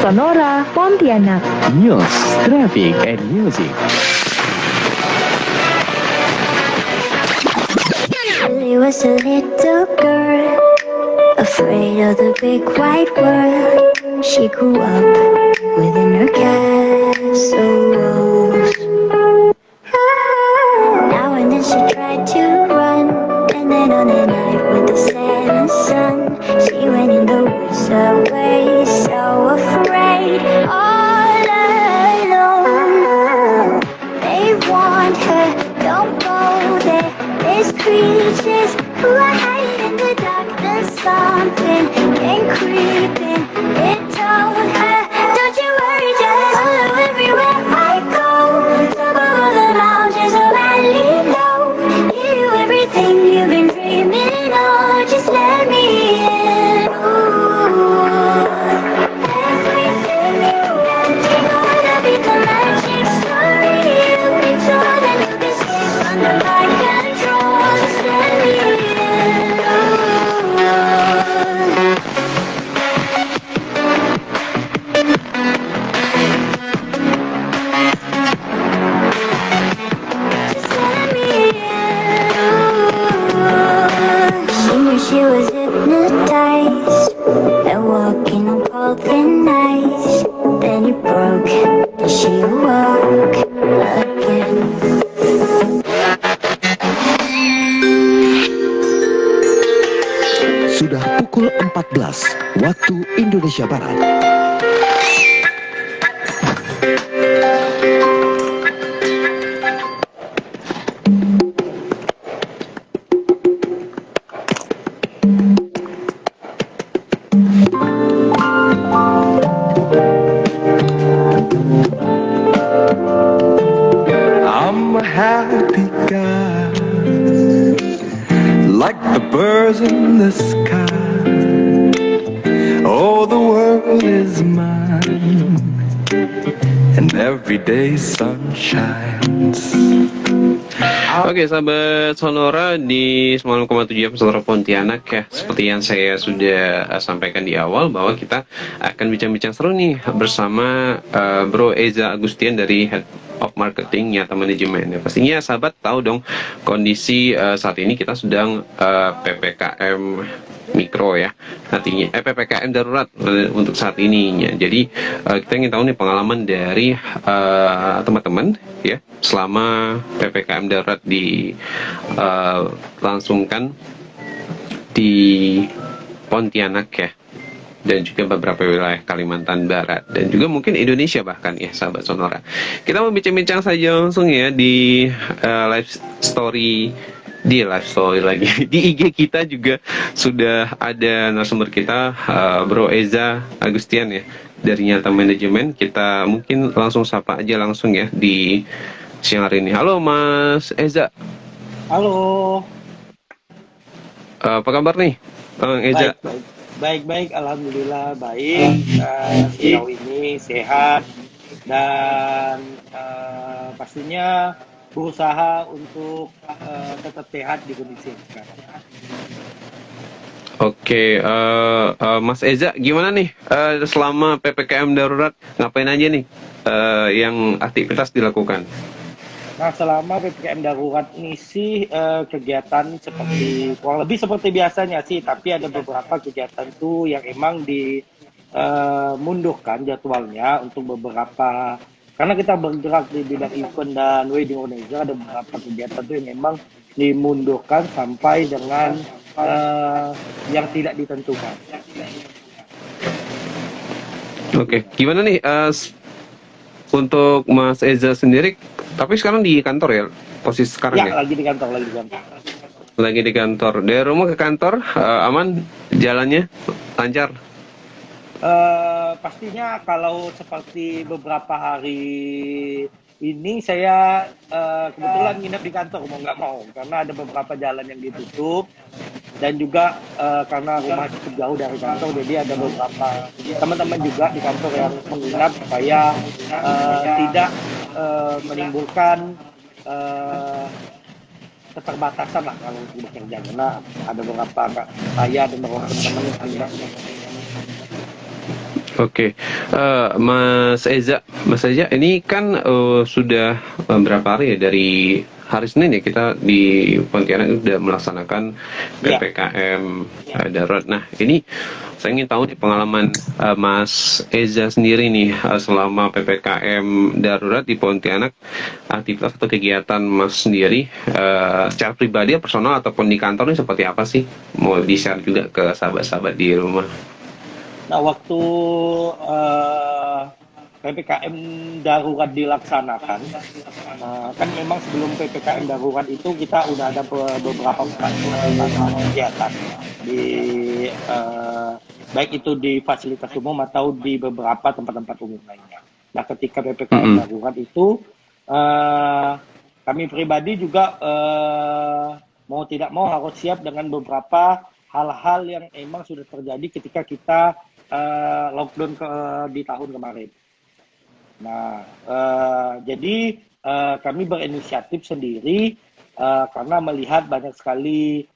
Sonora Pontianak. News, traffic, and music. Lily was a little girl, afraid of the big white world. She grew up within her castle walls. Now and then she tried to run, and then on a night with the setting sun, she went in the woods away, so afraid, all alone. They warned her, don't go there, there's creatures who are hiding in the dark. There's something came creeping, it told her, don't you worry, just follow everywhere I go. Top of all the mountains, so madly low, give you everything you've been dreaming of, just let me in. Ooh, everything you want, take gonna be the magic story you been told, and you can escape under my control, just let me in. Just let me in. She knew she was hypnotized and walking on cold thin ice. Then it broke and she awoke again. Sudah pukul 14 waktu Indonesia Barat. I'm a happy guy, like the birds in the sky. Oh, the world is mine, and every day sun shines. Oke, sahabat Sonora di 96,7 FM Sonora Pontianak ya. Seperti yang saya sudah sampaikan di awal bahwa kita akan bincang-bincang seru nih bersama Bro Eza Agustian dari Head of Marketing Nyata Manajemen. Ya, pastinya sahabat tahu dong kondisi saat ini kita sedang PPKM mikro ya, artinya PPKM darurat untuk saat ini ya. Jadi kita ingin tahu nih pengalaman dari teman-teman ya selama PPKM darurat dilangsungkan di Pontianak ya, dan juga beberapa wilayah Kalimantan Barat dan juga mungkin Indonesia bahkan ya sahabat Sonora. Kita mau bincang-bincang saja langsung ya di live story lagi di IG kita juga sudah ada narasumber kita Bro Eza Agustian ya dari Nyata Manajemen. Kita mungkin langsung sapa aja langsung ya di siang hari ini. Halo Mas Eza. Halo. Apa kabar nih Bang Eza? Baik, alhamdulillah baik. Sejauh ini sehat dan pastinya berusaha untuk tetap sehat di kondisi sekarang. Oke, Mas Eza, gimana nih selama PPKM darurat ngapain aja nih yang aktivitas dilakukan? Nah, selama PPKM darurat ini sih kegiatan seperti kurang lebih seperti biasanya sih, tapi ada beberapa kegiatan tuh yang emang dimundurkan jadwalnya untuk beberapa. Karena kita bergerak di bidang event dan wedding organizer, ada beberapa kegiatan itu yang memang dimundurkan sampai dengan yang tidak ditentukan. Oke, gimana nih untuk Mas Eza sendiri, tapi sekarang di kantor ya, posisi sekarang Ya, ya? lagi di kantor, lagi di kantor. Lagi di kantor. Dari rumah ke kantor aman jalannya, lancar. Pastinya kalau seperti beberapa hari ini saya kebetulan nginep di kantor mau nggak mau karena ada beberapa jalan yang ditutup dan juga karena rumah cukup jauh dari kantor jadi ada beberapa teman-teman juga di kantor yang menginap supaya tidak menimbulkan eh, keterbatasan lah kalau untuk bekerja karena ada beberapa saya dan beberapa teman-teman yang menginap. Oke, Mas Eza, ini kan sudah berapa hari ya dari hari Senin ya kita di Pontianak sudah melaksanakan PPKM darurat. Nah, ini saya ingin tahu nih pengalaman Mas Eza sendiri nih selama PPKM darurat di Pontianak, aktivitas atau kegiatan Mas sendiri secara pribadi, personal ataupun di kantor ini seperti apa sih? Mau di-share juga ke sahabat-sahabat di rumah. Nah, waktu PPKM darurat dilaksanakan, kan memang sebelum PPKM darurat itu kita udah ada beberapa kegiatan di baik itu di fasilitas umum atau di beberapa tempat-tempat umum lainnya. Nah, ketika PPKM darurat itu kami pribadi juga mau tidak mau harus siap dengan beberapa hal-hal yang emang sudah terjadi ketika kita lockdown di tahun kemarin. Nah, jadi kami berinisiatif sendiri karena melihat banyak sekali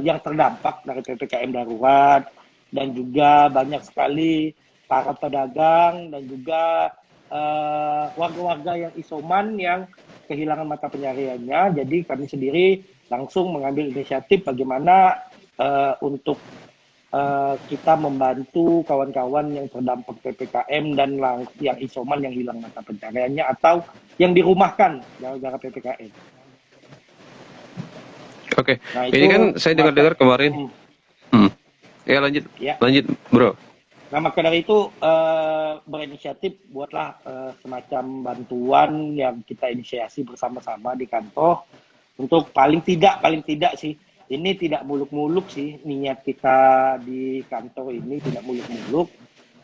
yang terdampak dari PPKM darurat dan juga banyak sekali para pedagang dan juga warga-warga yang isoman yang kehilangan mata pencahariannya. Jadi kami sendiri langsung mengambil inisiatif bagaimana untuk kita membantu kawan-kawan yang terdampak PPKM dan yang isoman yang hilang mata pencahariannya atau yang dirumahkan gara-gara PPKM. Oke, Nah, ini kan saya dengar-dengar kemarin. Ya lanjut, bro. Nah, maka dari itu berinisiatif buatlah semacam bantuan yang kita inisiasi bersama-sama di kantor untuk paling tidak sih. Ini tidak muluk-muluk sih, niat kita di kantor ini tidak muluk-muluk.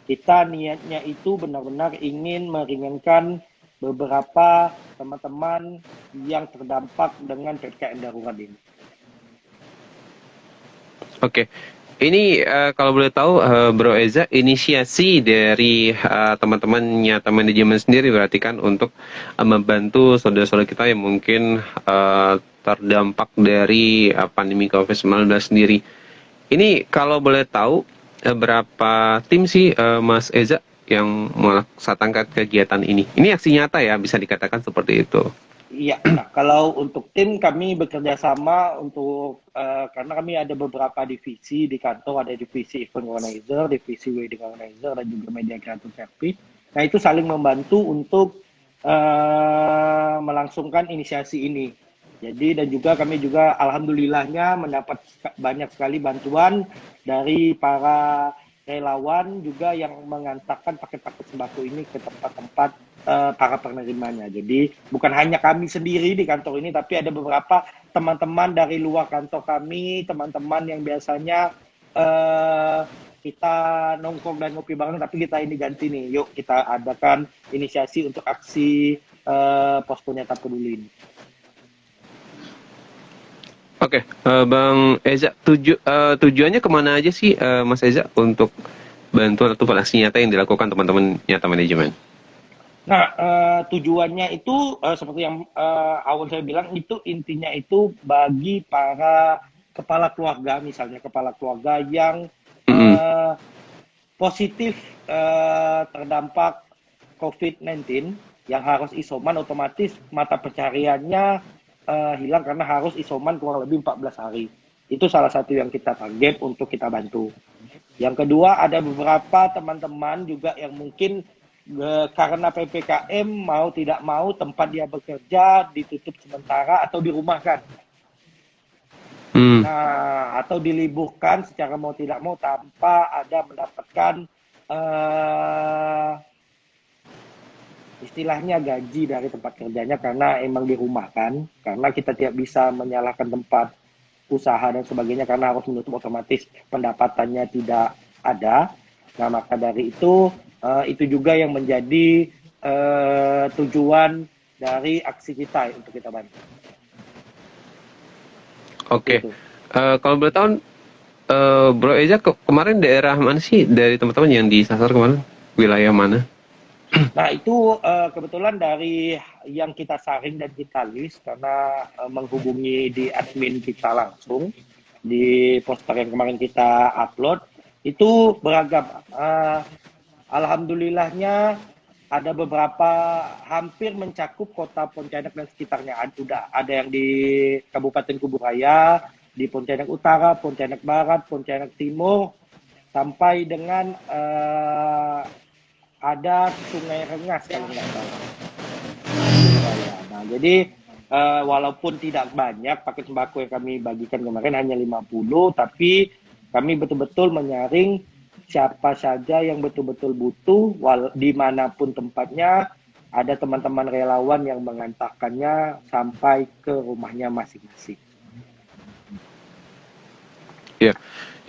Kita niatnya itu benar-benar ingin meringankan beberapa teman-teman yang terdampak dengan PPKM darurat ini. Oke, ini kalau boleh tahu Bro Eza, inisiasi dari teman-temannya manajemen sendiri berarti kan untuk membantu saudara-saudara kita yang mungkin terdampak dari pandemi COVID-19 sendiri. Ini kalau boleh tahu berapa tim sih Mas Eza yang melaksanakan kegiatan ini? Ini aksi nyata ya, bisa dikatakan seperti itu. Iya, nah kalau untuk tim kami bekerja sama untuk karena kami ada beberapa divisi di kantor, ada divisi event organizer, divisi wedding organizer, dan juga media creative service. Nah itu saling membantu untuk melangsungkan inisiasi ini. Jadi dan juga kami juga alhamdulillahnya mendapat banyak sekali bantuan dari para relawan juga yang mengantarkan paket-paket sembako ini ke tempat-tempat para penerimanya. Jadi bukan hanya kami sendiri di kantor ini, tapi ada beberapa teman-teman dari luar kantor kami, teman-teman yang biasanya kita nongkrong dan ngopi bareng, tapi kita ini ganti nih, yuk kita adakan inisiasi untuk aksi Posko Nyata Peduli ini. Oke, Bang Eza, tujuannya kemana aja sih Mas Eza untuk bantuan atau aksi nyata yang dilakukan teman-teman nyata manajemen? Nah, tujuannya itu seperti yang awal saya bilang, itu intinya itu bagi para kepala keluarga, misalnya kepala keluarga yang positif terdampak COVID-19, yang harus isoman, otomatis mata pencahariannya hilang karena harus isoman kurang lebih 14 hari. Itu salah satu yang kita target untuk kita bantu. Yang kedua, ada beberapa teman-teman juga yang mungkin karena PPKM mau tidak mau tempat dia bekerja ditutup sementara atau dirumahkan. Nah, atau diliburkan secara mau tidak mau tanpa ada mendapatkan istilahnya gaji dari tempat kerjanya karena emang dirumahkan, karena kita tidak bisa menyalahkan tempat usaha dan sebagainya karena harus menutup, otomatis pendapatannya tidak ada. Nah, maka dari itu juga yang menjadi tujuan dari aksi kita untuk kita bantu. Oke. Itu. Kalau boleh tahu, Bro Eza kemarin daerah mana sih dari teman-teman yang disasar kemarin? Wilayah mana? Nah, itu kebetulan dari yang kita saring dan kita list karena menghubungi di admin kita langsung di poster yang kemarin kita upload itu beragam. Alhamdulillahnya ada beberapa hampir mencakup kota Pontianak dan sekitarnya. Ada yang di Kabupaten Kuburaya, di Pontianak Utara, Pontianak Barat, Pontianak Timur, sampai dengan ada Sungai Rengas kalau nggak salah. Nah, jadi walaupun tidak banyak paket sembako yang kami bagikan kemarin hanya 50, tapi kami betul-betul menyaring siapa saja yang betul-betul butuh, dimanapun tempatnya, ada teman-teman relawan yang mengantarkannya sampai ke rumahnya masing-masing. Ya,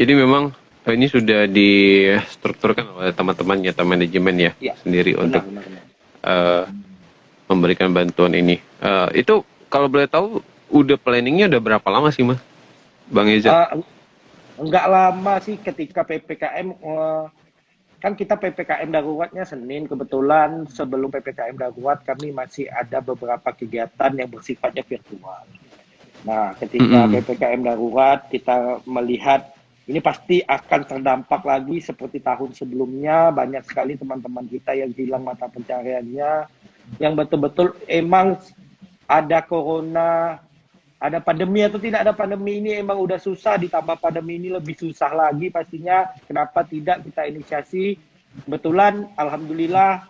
jadi memang ini sudah distrukturkan oleh teman-temannya atau manajemen ya, sendiri untuk memberikan bantuan ini. Itu kalau boleh tahu, udah planningnya udah berapa lama sih, Mas? Bang Eza? Enggak lama sih, ketika PPKM, kan kita PPKM daruratnya Senin, kebetulan sebelum PPKM darurat kami masih ada beberapa kegiatan yang bersifatnya virtual. Nah, ketika PPKM darurat kita melihat ini pasti akan terdampak lagi seperti tahun sebelumnya, banyak sekali teman-teman kita yang hilang mata pencariannya, yang betul-betul emang ada corona, ada pandemi atau tidak ada pandemi, ini emang udah susah, ditambah pandemi ini lebih susah lagi pastinya. Kenapa tidak kita inisiasi? Kebetulan alhamdulillah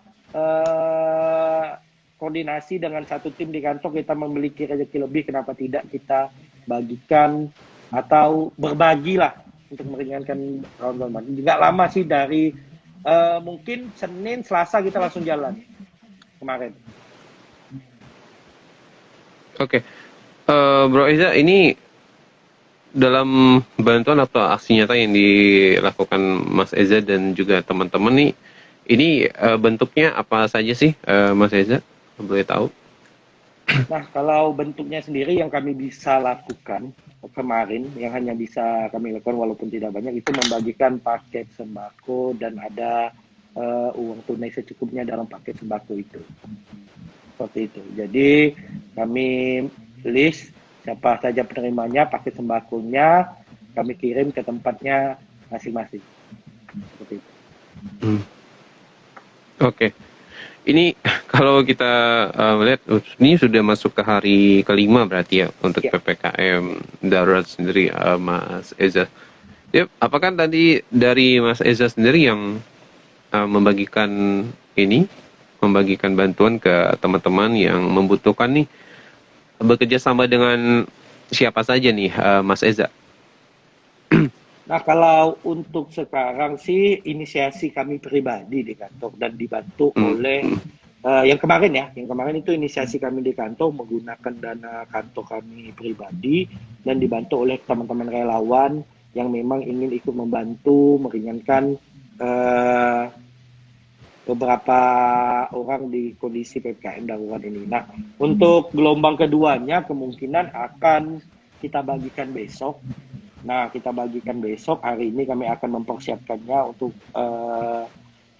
koordinasi dengan satu tim di kantor, kita memiliki rezeki lebih, kenapa tidak kita bagikan atau berbagilah untuk meringankan kawan-kawan. Nggak lama sih, dari mungkin Senin, Selasa kita langsung jalan kemarin. Oke. Bro Eza, ini dalam bantuan atau aksi nyata yang dilakukan Mas Eza dan juga teman-teman nih, ini bentuknya apa saja sih, Mas Eza? Boleh tahu? Nah, kalau bentuknya sendiri yang kami bisa lakukan kemarin, yang hanya bisa kami lakukan walaupun tidak banyak, itu membagikan paket sembako dan ada uang tunai secukupnya dalam paket sembako itu. Seperti itu. Jadi kami list siapa saja penerimanya, paket sembakonya kami kirim ke tempatnya masing-masing. Seperti itu. Oke. Ini kalau kita melihat ini sudah masuk ke hari kelima berarti ya untuk PPKM darurat sendiri, Mas Eza. Ya, apakah tadi dari Mas Eza sendiri yang membagikan bantuan ke teman-teman yang membutuhkan nih, bekerja sama dengan siapa saja nih, Mas Eza? Nah, kalau untuk sekarang sih inisiasi kami pribadi di kantor dan dibantu oleh yang kemarin itu inisiasi kami di kantor menggunakan dana kantor kami pribadi dan dibantu oleh teman-teman relawan yang memang ingin ikut membantu meringankan beberapa orang di kondisi PPKM darurat ini. Nah, untuk gelombang keduanya kemungkinan akan kita bagikan besok. Nah, kita bagikan besok. Hari ini kami akan mempersiapkannya untuk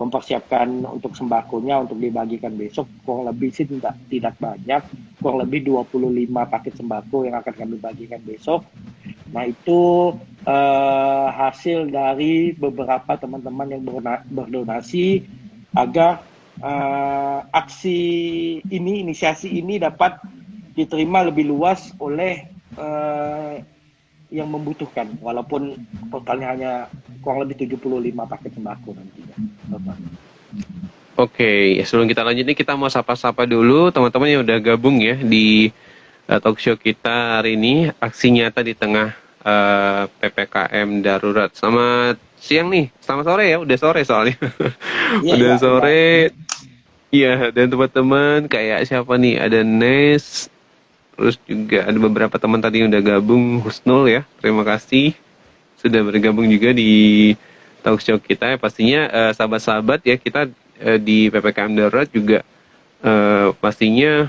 mempersiapkan untuk sembakonya untuk dibagikan besok. Kurang lebih sih tidak banyak, kurang lebih 25 paket sembako yang akan kami bagikan besok. Nah, itu hasil dari beberapa teman-teman yang berdonasi agar aksi ini, inisiasi ini dapat diterima lebih luas oleh yang membutuhkan, walaupun totalnya hanya kurang lebih 75 paket sembako nantinya. Oke, sebelum kita lanjut nih, kita mau sapa-sapa dulu teman-teman yang udah gabung ya di talk show kita hari ini, aksi nyata di tengah PPKM darurat. Selamat siang nih, selamat sore ya, udah sore soalnya. Udah sore. Iya, dan teman-teman kayak siapa nih? Ada Nes, terus juga ada beberapa teman tadi yang udah gabung. Husnul ya, terima kasih sudah bergabung juga di talk show kita. Pastinya sahabat-sahabat ya, kita di PPKM Darurat juga pastinya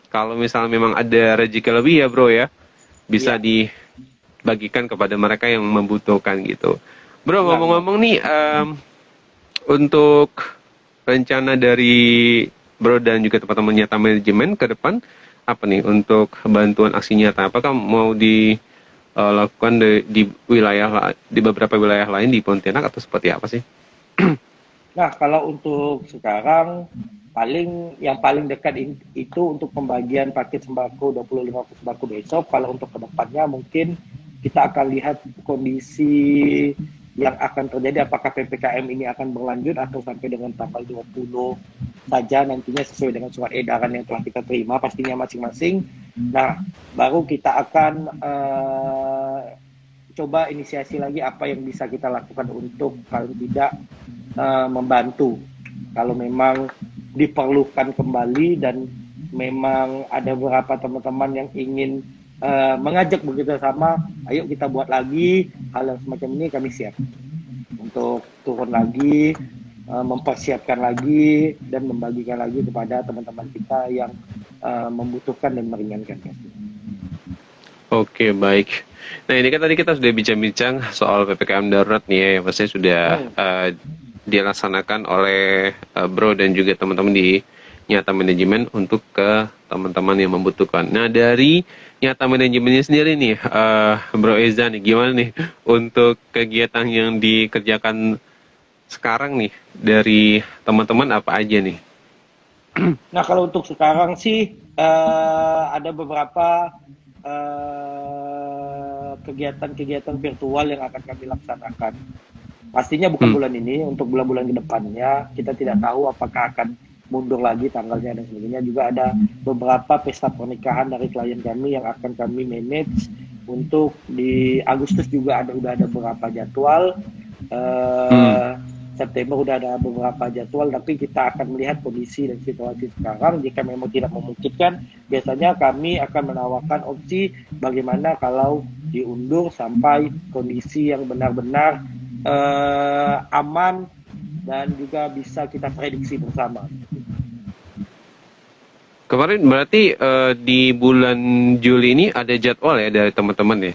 kalau misalnya memang ada rezeki lebih ya bro ya, bisa dibagikan kepada mereka yang membutuhkan gitu. Bro, ngomong-ngomong nih, untuk rencana dari bro dan juga teman-teman Nyata Manajemen ke depan apa nih untuk bantuan aksi nyata? Apakah mau dilakukan di beberapa wilayah lain di Pontianak atau seperti apa sih? Nah, kalau untuk sekarang yang paling dekat itu untuk pembagian paket sembako 25 paket sembako besok. Kalau untuk kedepannya mungkin kita akan lihat kondisi yang akan terjadi, apakah PPKM ini akan berlanjut atau sampai dengan tanggal 20 saja nantinya sesuai dengan surat edaran yang telah kita terima pastinya masing-masing. Nah, baru kita akan coba inisiasi lagi apa yang bisa kita lakukan untuk paling tidak membantu kalau memang diperlukan kembali dan memang ada beberapa teman-teman yang ingin mengajak begitu sama, ayo kita buat lagi hal yang semacam ini, kami siap untuk turun lagi, mempersiapkan lagi dan membagikan lagi kepada teman-teman kita yang membutuhkan dan meringankan. Oke, baik. Nah, ini kan tadi kita sudah bincang-bincang soal PPKM darurat nih ya, yang pastinya sudah dilaksanakan oleh bro dan juga teman-teman di Nyata Manajemen untuk ke teman-teman yang membutuhkan. Nah, dari Nyata Manajemennya sendiri nih, Bro Eza nih, gimana nih untuk kegiatan yang dikerjakan sekarang nih dari teman-teman apa aja nih? Nah, kalau untuk sekarang sih ada beberapa kegiatan-kegiatan virtual yang akan kami laksanakan. Pastinya bukan bulan ini, untuk bulan-bulan ke depannya kita tidak tahu apakah akan mundur lagi tanggalnya dan sebagainya. Juga ada beberapa pesta pernikahan dari klien kami yang akan kami manage untuk di Agustus juga udah ada beberapa jadwal. September udah ada beberapa jadwal, tapi kita akan melihat kondisi dan situasi sekarang. Jika memang tidak memungkinkan, biasanya kami akan menawarkan opsi bagaimana kalau diundur sampai kondisi yang benar-benar aman dan juga bisa kita prediksi bersama. Kemarin berarti di bulan Juli ini ada jadwal ya dari teman-teman ya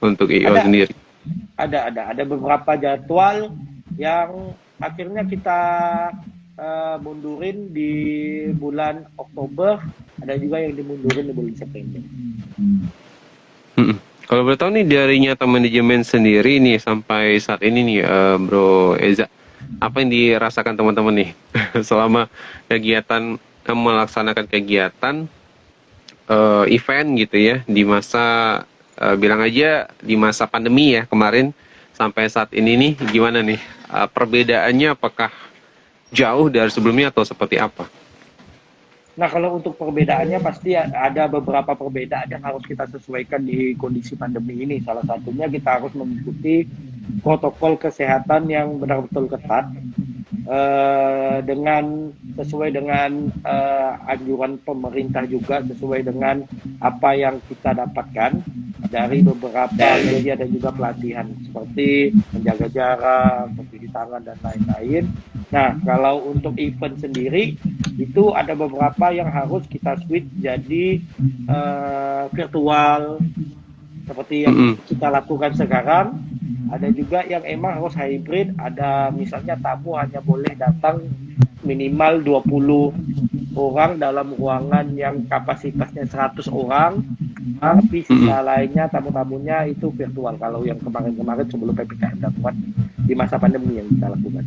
untuk IO sendiri? Ada beberapa jadwal yang akhirnya kita mundurin di bulan Oktober, ada juga yang dimundurin di bulan September. Kalau boleh tahu nih dari Nyata Manajemen sendiri nih sampai saat ini nih Bro Eza, apa yang dirasakan teman-teman nih selama kegiatan melaksanakan kegiatan event gitu ya di masa bilang aja di masa pandemi ya kemarin sampai saat ini nih, gimana nih perbedaannya, apakah jauh dari sebelumnya atau seperti apa? Nah, kalau untuk perbedaannya pasti ada beberapa perbedaan yang harus kita sesuaikan di kondisi pandemi ini. Salah satunya kita harus mengikuti protokol kesehatan yang benar-benar ketat sesuai dengan anjuran pemerintah, juga sesuai dengan apa yang kita dapatkan dari beberapa media dan juga pelatihan seperti menjaga jarak, mencuci tangan dan lain-lain. Nah, kalau untuk event sendiri itu ada beberapa yang harus kita switch jadi virtual seperti yang kita lakukan sekarang. Ada juga yang emang harus hybrid, ada misalnya tamu hanya boleh datang minimal 20 orang dalam ruangan yang kapasitasnya 100 orang, tapi sisa lainnya tamu-tamunya itu virtual. Kalau yang kemarin-kemarin sebelum PPKM darurat di masa pandemi yang kita lakukan.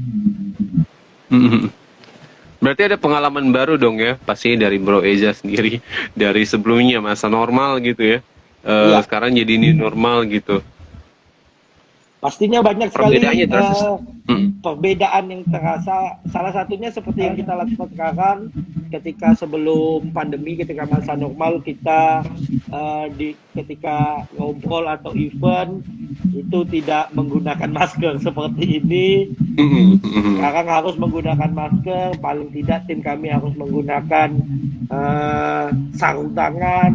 Berarti ada pengalaman baru dong ya, pasti dari Bro Eza sendiri, dari sebelumnya masa normal gitu ya, sekarang jadi new normal gitu. Pastinya banyak sekali perbedaan yang terasa. Salah satunya seperti yang kita lakukan sekarang, ketika sebelum pandemi, ketika masa normal kita ketika ngobrol atau event itu tidak menggunakan masker seperti ini. Sekarang harus menggunakan masker, paling tidak tim kami harus menggunakan sarung tangan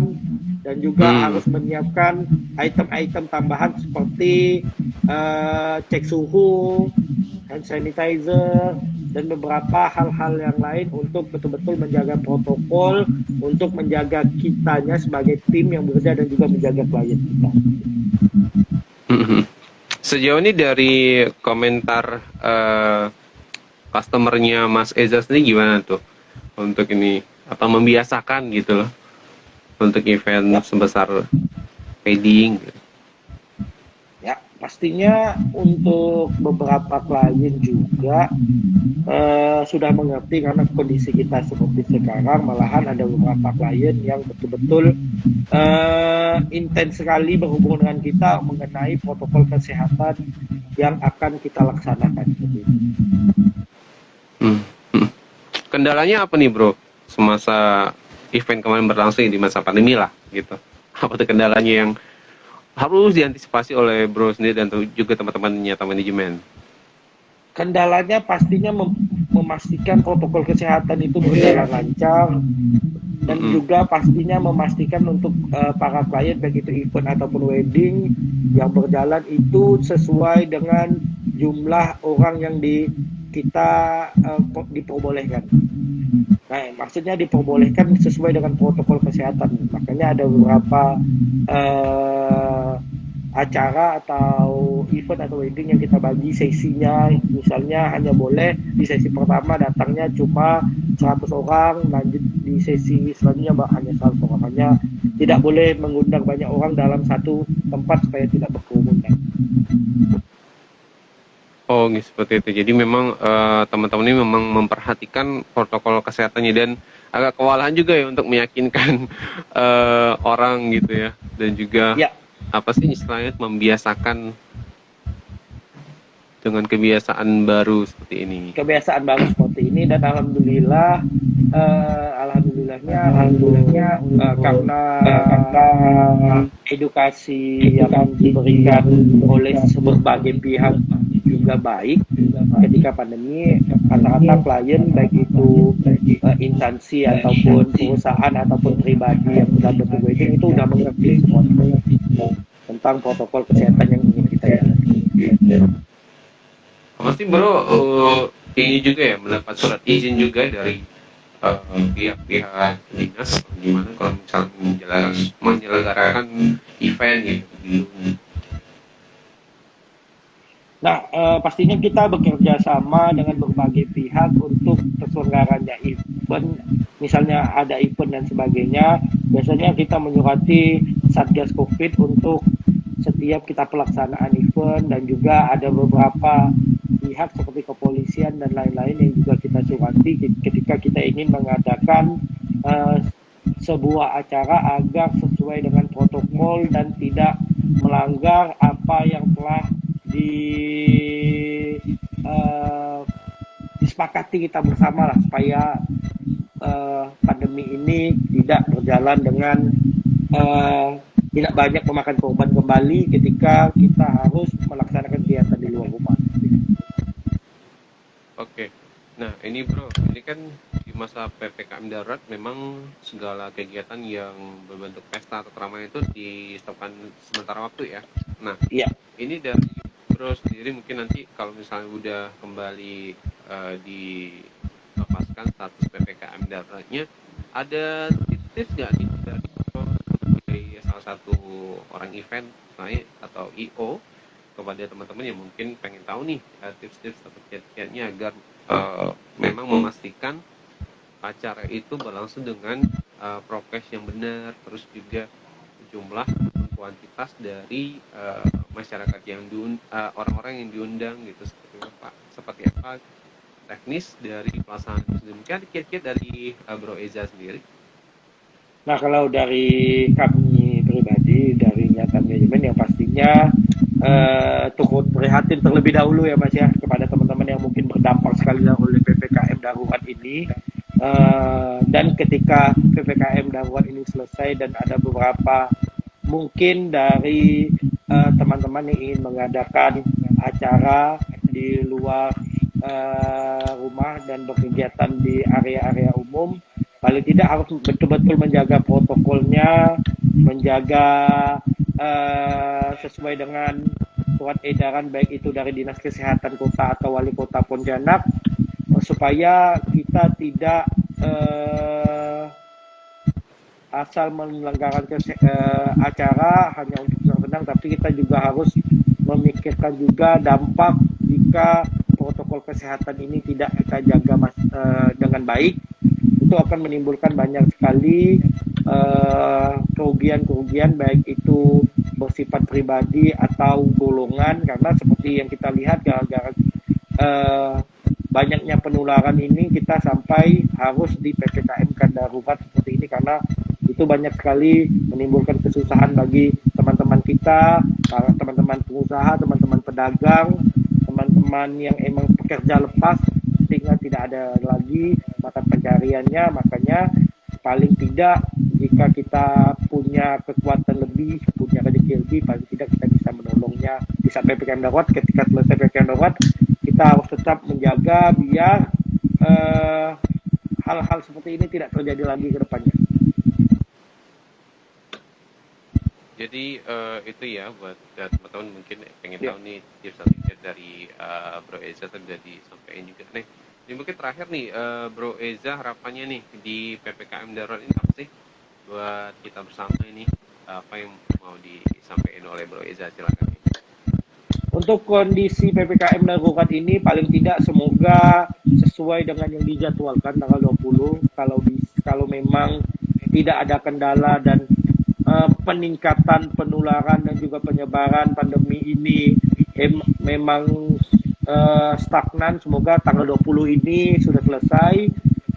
dan juga harus menyiapkan item-item tambahan seperti cek suhu, hand sanitizer, dan beberapa hal-hal yang lain untuk betul-betul menjaga protokol, untuk menjaga kitanya sebagai tim yang bekerja dan juga menjaga klien kita. Sejauh ini dari komentar customernya Mas Eza sendiri gimana tuh untuk ini, atau membiasakan gitu loh untuk event sebesar wedding? Ya, pastinya untuk beberapa klien juga sudah mengerti karena kondisi kita seperti sekarang. Malahan ada beberapa klien yang betul-betul intens sekali berhubungan dengan kita mengenai protokol kesehatan yang akan kita laksanakan. Kendalanya apa nih bro semasa event kemarin berlangsung di masa pandemi lah gitu? Apa tuh kendalanya yang harus diantisipasi oleh bro sendiri dan juga teman-teman nyata manajemen? Kendalanya pastinya memastikan protokol kesehatan itu berjalan lancar dan juga pastinya memastikan untuk para klien baik itu event ataupun wedding yang berjalan itu sesuai dengan jumlah orang yang kita diperbolehkan. Nah, maksudnya diperbolehkan sesuai dengan protokol kesehatan. Makanya ada beberapa acara atau event atau wedding yang kita bagi sesinya, misalnya hanya boleh di sesi pertama datangnya cuma 100 orang, lanjut di sesi selanjutnya hanya 100 orang, hanya tidak boleh mengundang banyak orang dalam satu tempat supaya tidak berkerumunan. Oh, seperti itu. Jadi memang teman-teman ini memang memperhatikan protokol kesehatannya dan agak kewalahan juga ya untuk meyakinkan orang gitu ya, dan juga apa sih istilahnya membiasakan dengan kebiasaan baru seperti ini. Kebiasaan baru seperti ini dan alhamdulillahnya karena edukasi yang diberikan oleh berbagai pihak juga baik ketika pandemi, rata-rata klien baik itu instansi ataupun perusahaan ataupun pribadi yang sudah bentuk wedding itu udah mengerti semua tentang protokol kesehatan yang ingin kita jalani. Pasti bro ini juga ya mendapat surat izin juga dari pihak-pihak dinas gimana kalau misalnya menyelenggarakan event gitu. Nah, pastinya kita bekerja sama dengan berbagai pihak untuk terselenggaranya event. Misalnya ada event dan sebagainya, biasanya kita menyurati Satgas Covid untuk setiap kita pelaksanaan event, dan juga ada beberapa pihak seperti kepolisian dan lain-lain yang juga kita surati ketika kita ingin mengadakan sebuah acara agar sesuai dengan protokol dan tidak melanggar apa yang telah disepakati kita bersama lah, supaya pandemi ini tidak berjalan dengan tidak banyak memakan korban kembali ketika kita harus melaksanakan kegiatan di luar rumah. Oke. Nah ini bro, ini kan di masa PPKM darurat memang segala kegiatan yang berbentuk pesta atau keramaian itu di-stopkan sementara waktu ya. Nah, ini dari bro sendiri mungkin nanti kalau misalnya udah kembali dilepaskan status PPKM daruratnya, ada tips nggak nih dari salah satu orang event atau IO kepada teman-teman yang mungkin pengen tahu nih tips-tips atau kiat-kiatnya agar memang memastikan acara itu berlangsung dengan prokes yang benar, terus juga jumlah kuantitas dari masyarakat yang orang-orang yang diundang gitu, seperti apa teknis dari pelaksanaan itu sendiri. Mungkin ada kiat-kiat dari Bro Eza sendiri. Nah, kalau dari kami pribadi, dari nyata manajemen yang pastinya turut prihatin terlebih dahulu ya Mas ya kepada teman-teman yang mungkin berdampak sekali oleh PPKM darurat ini. Dan ketika PPKM darurat ini selesai dan ada beberapa mungkin dari teman-teman yang ingin mengadakan acara di luar rumah dan berkegiatan di area-area umum, paling tidak harus betul-betul menjaga protokolnya, menjaga sesuai dengan surat edaran baik itu dari Dinas Kesehatan Kota atau Wali Kota Pontianak, supaya kita tidak asal menyelenggarakan acara hanya untuk senang-senang, tapi kita juga harus memikirkan juga dampak jika protokol kesehatan ini tidak kita jaga dengan baik. Itu akan menimbulkan banyak sekali kerugian-kerugian, baik itu bersifat pribadi atau golongan, karena seperti yang kita lihat gara-gara banyaknya penularan ini kita sampai harus di PPKM darurat seperti ini, karena itu banyak sekali menimbulkan kesusahan bagi teman-teman kita, para teman-teman pengusaha, teman-teman pedagang, teman-teman yang emang pekerja lepas sehingga tidak ada lagi mata pencariannya. Makanya paling tidak jika kita punya kekuatan lebih, punya rezeki lebih, paling tidak kita bisa menolongnya di saat PPKM darurat. Ketika selesai PPKM darurat, kita harus tetap menjaga biar hal-hal seperti ini tidak terjadi lagi ke depannya. Jadi itu ya buat teman-teman mungkin pengen tahu nih tips atau tips dari Bro Eza tadi udah disampaikan juga nih. Ini mungkin terakhir nih Bro Eza, harapannya nih di PPKM darurat ini apa sih buat kita bersama ini, apa yang mau disampaikan oleh Bro Eza, silakan. Untuk kondisi PPKM darurat ini paling tidak semoga sesuai dengan yang dijadwalkan tanggal 20. Kalau memang tidak ada kendala dan peningkatan penularan dan juga penyebaran pandemi ini memang stagnan, semoga tanggal 20 ini sudah selesai.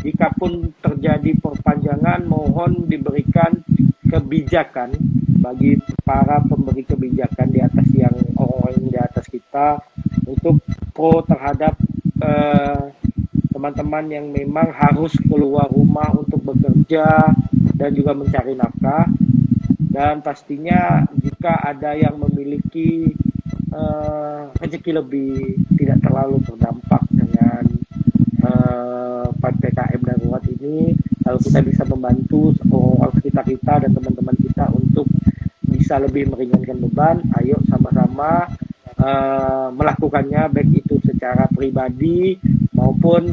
Jikapun terjadi perpanjangan, mohon diberikan kebijakan bagi para pemberi kebijakan di atas yang orang-orang di atas kita untuk pro terhadap teman-teman yang memang harus keluar rumah untuk bekerja dan juga mencari nafkah. Dan pastinya jika ada yang memiliki rezeki lebih, tidak terlalu terdampak dengan PPKM darurat ini, kalau kita bisa membantu orang sekitar kita dan teman-teman kita untuk bisa lebih meringankan beban, ayo sama-sama melakukannya, baik itu secara pribadi maupun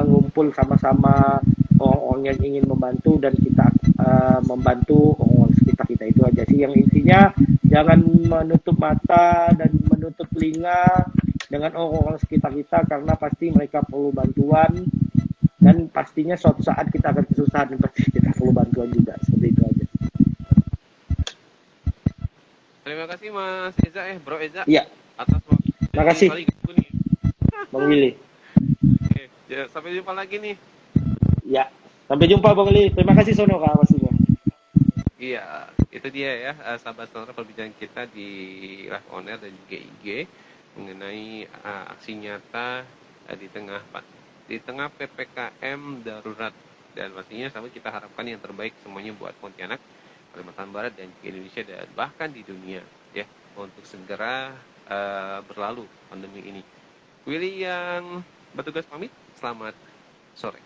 ngumpul sama-sama orang-orang yang ingin membantu dan kita membantu orang-orang sekitar kita. Itu aja sih yang intinya, jangan menutup mata dan menutup telinga dengan orang-orang sekitar kita, karena pasti mereka perlu bantuan dan pastinya suatu saat kita akan kesusahan dan pasti kita perlu bantuan juga. Seperti itu aja. Terima kasih Mas Eza, Bro Eza. Iya. Atas waktu. Terima kasih. Bang Willy. Oke, ya, sampai jumpa lagi nih. Ya, sampai jumpa Bang Willy. Terima kasih Sonora pastinya. Iya, itu dia ya, sahabat Sonora, perbincangan kita di live on air dan juga IG mengenai aksi nyata di tengah PPKM darurat, dan pastinya sama kita harapkan yang terbaik semuanya buat Pontianak, Kalimantan Barat dan juga Indonesia dan bahkan di dunia ya, untuk segera berlalu pandemi ini. Willy yang bertugas pamit, selamat sore.